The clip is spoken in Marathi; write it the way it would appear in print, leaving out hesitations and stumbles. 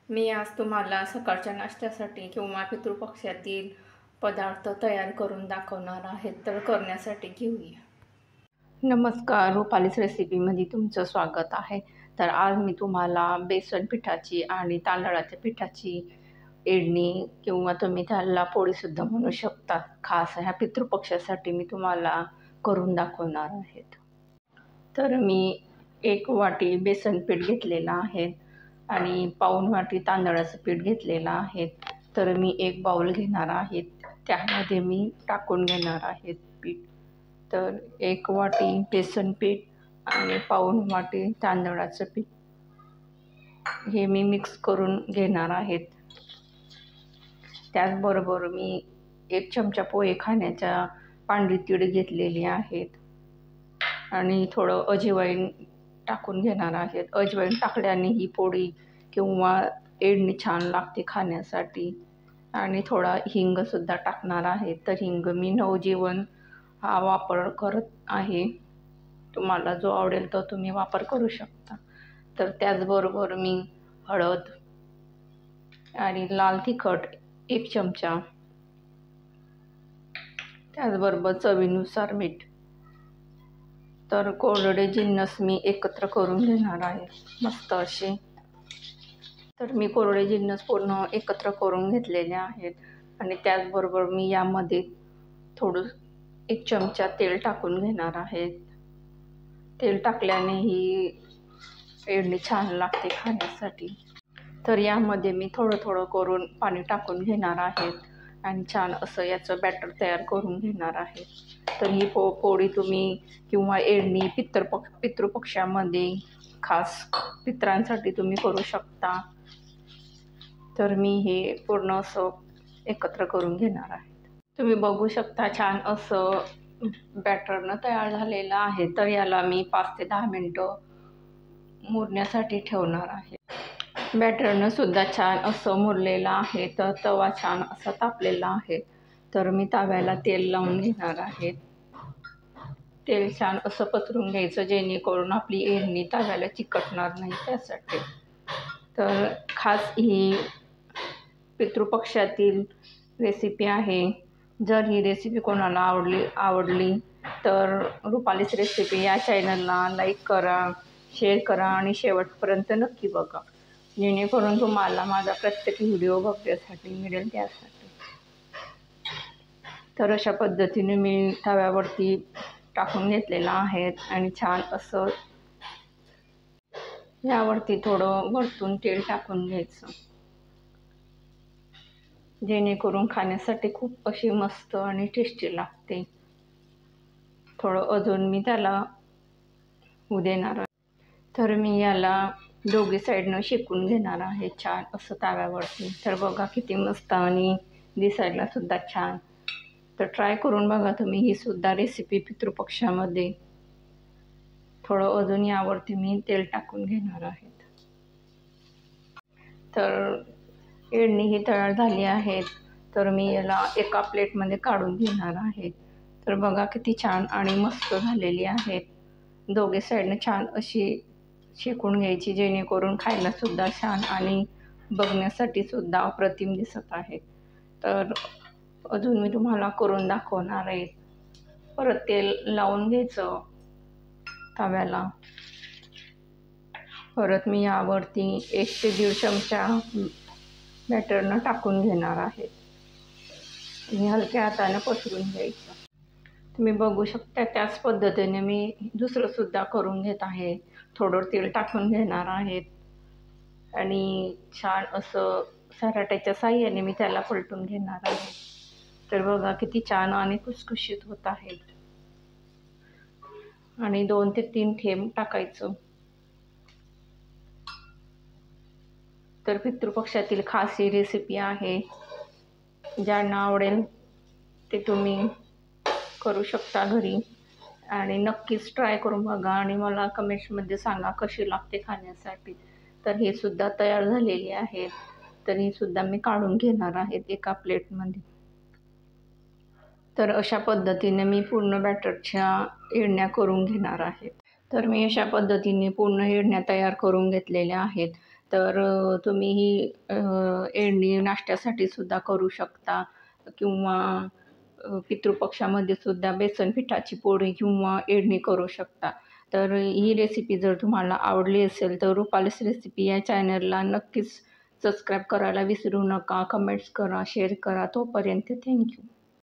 मी आज तुम्हाला सकाळच्या नाश्त्यासाठी किंवा पितृपक्षातील पदार्थ तयार करून दाखवणार आहे. तर करण्यासाठी घेऊया. नमस्कार, रुपालीस रेसिपीमध्ये तुमचं स्वागत आहे. तर आज मी तुम्हाला बेसन पिठाची आणि तांदळाच्या पिठाची इडली किंवा तुम्ही त्याला पोळीसुद्धा म्हणू शकता, खास ह्या पितृपक्षासाठी मी तुम्हाला करून दाखवणार आहेत. तर मी 1 वाटी बेसन पीठ घेतलेलं आहे आणि पाऊण वाटी तांदळाचं पीठ घेतलेलं आहे. तर मी 1 बाउल घेणार आहे, त्यामध्ये मी टाकून घेणार आहे पीठ. तर 1 वाटी बेसन पीठ आणि पाऊण वाटी तांदळाचं पीठ हे मी मिक्स करून घेणार आहेत. त्याचबरोबर मी 1 चमचा पोहे खाण्याच्या पांढरी तीळ घेतलेली आहेत आणि थोडं अजवाईन टाकून घेणार आहेत. अजवाईन टाकल्याने ही पोळी किंवा इडली छान लागते खाण्यासाठी. आणि थोडा हिंगसुद्धा टाकणार आहे. तर हिंग मी नवजीवन हा वापर करत आहे. तुम्हाला जो आवडेल तो तुम्ही वापर करू शकता. तर त्याचबरोबर मी हळद आणि लाल तिखट 1 चमचा, त्याचबरोबर चवीनुसार मीठ. तर कोरडे जिन्नस मी एकत्र करून घेणार आहे मस्त असे. तर मी कोरडे जिन्नस पूर्ण एकत्र करून घेतलेले आहेत आणि त्याचबरोबर मी यामध्ये थोडं 1 चमचा तेल टाकून घेणार आहे. तेल टाकल्याने ही इडली छान लागते खाण्यासाठी. तर यामध्ये मी थोडं थोडं करून पाणी टाकून घेणार आहे आणि छान असं याचं बॅटर तयार करून घेणार आहे. तर ही पोळी तुम्ही किंवा इडली पितृपक्षामध्ये खास पितरांसाठी तुम्ही करू शकता. तर मी हे पूर्ण असं एकत्र करून घेणार आहे. तुम्ही बघू शकता छान असं बॅटरनं तयार झालेलं आहे. तर याला मी 5 ते 10 मिनटं मुरण्यासाठी ठेवणार आहे. बॅटरनं सुद्धा छान असं मुरलेलं आहे. तर तवा छान असा तापलेला आहे. तर मी तव्याला तेल लावून घेणार आहे. तेल छान असं पसरून घ्यायचं जेणेकरून आपली इडली तव्याला चिकटणार नाही त्यासाठी. तर खास ही पितृपक्षातील रेसिपी आहे. जर ही रेसिपी कोणाला आवडली तर रुपालीस रेसिपी या चॅनलला लाईक करा, शेअर करा आणि शेवटपर्यंत नक्की बघा, जेणेकरून तुम्हाला माझा प्रत्येक व्हिडिओ बघण्यासाठी मिळेल त्यासाठी. तर अशा पद्धतीने मी तव्यावरती टाकून घेतलेलं आहे आणि छान असं यावरती थोडं वरतून तेल टाकून घ्यायचं, जेणेकरून खाण्यासाठी खूप अशी मस्त आणि टेस्टी लागते. थोडं अजून मी त्याला होऊ देणार आहे. तर मी याला दोघी साईडनं शेकून घेणार आहे छान असं तव्यावरती. तर बघा किती मस्त आणि दिसायला सुद्धा छान. तर ट्राय करून बघा तुम्ही ही सुद्धा रेसिपी पितृपक्षामध्ये. थोडं अजून यावरती मी तेल टाकून घेणार आहे. तर इडली ही तयार झाली आहेत. तर मी याला एका प्लेटमध्ये काढून घेणार आहे. तर बघा किती छान आणि मस्त झालेली आहेत. दोघे साईडने छान अशी शेकून घ्यायची, जेणेकरून खायला सुद्धा छान आणि बघण्यासाठी सुद्धा अप्रतिम दिसत आहे. तर अजून मी तुम्हाला करून दाखवणार आहे. परत तेल लावून घ्यायचं तव्याला. परत मी यावरती 1 ते 1.5 चमचा बॅटरनं टाकून घेणार आहे आणि हलक्या हाताने पसरून घ्यायचं. तुम्ही बघू शकता त्याच पद्धतीने मी दुसरंसुद्धा करून घेत आहे. थोडं तेल टाकून घेणार आहेत आणि छान असं सराट्याच्या साहाय्याने मी त्याला पलटून घेणार आहे. तर बघा किती छान आणि खुसखुशीत होत आहे. आणि 2 ते 3 थेंब टाकायचं. तर पितृपक्षातील खास ही रेसिपी आहे. ज्यांना आवडेल ते तुम्ही करू शकता घरी आणि नक्कीच ट्राय करून बघा आणि मला कमेंट्समध्ये सांगा कशी लागते खाण्यासाठी. तर हे सुद्धा तयार झालेली आहेत. तर ही सुद्धा मी काढून घेणार आहेत एका प्लेटमध्ये. तर अशा पद्धतीने मी पूर्ण बॅटरच्या इडल्या करून घेणार आहे. तर मी अशा पद्धतीने पूर्ण इडल्या तयार करून घेतलेल्या आहेत. तर तुम्ही ही एळणी नाश्त्यासाठी सुद्धा करू शकता किंवा पितृपक्षामध्ये सुद्धा बेसन पिठाची पोळी किंवा एळणी करू शकता. तर ही रेसिपी जर तुम्हाला आवडली असेल तर रुपालीस रेसिपी या चॅनलला नक्कीच सबस्क्राईब करायला विसरू नका. कमेंट्स करा, शेअर करा. तोपर्यंत थँक्यू.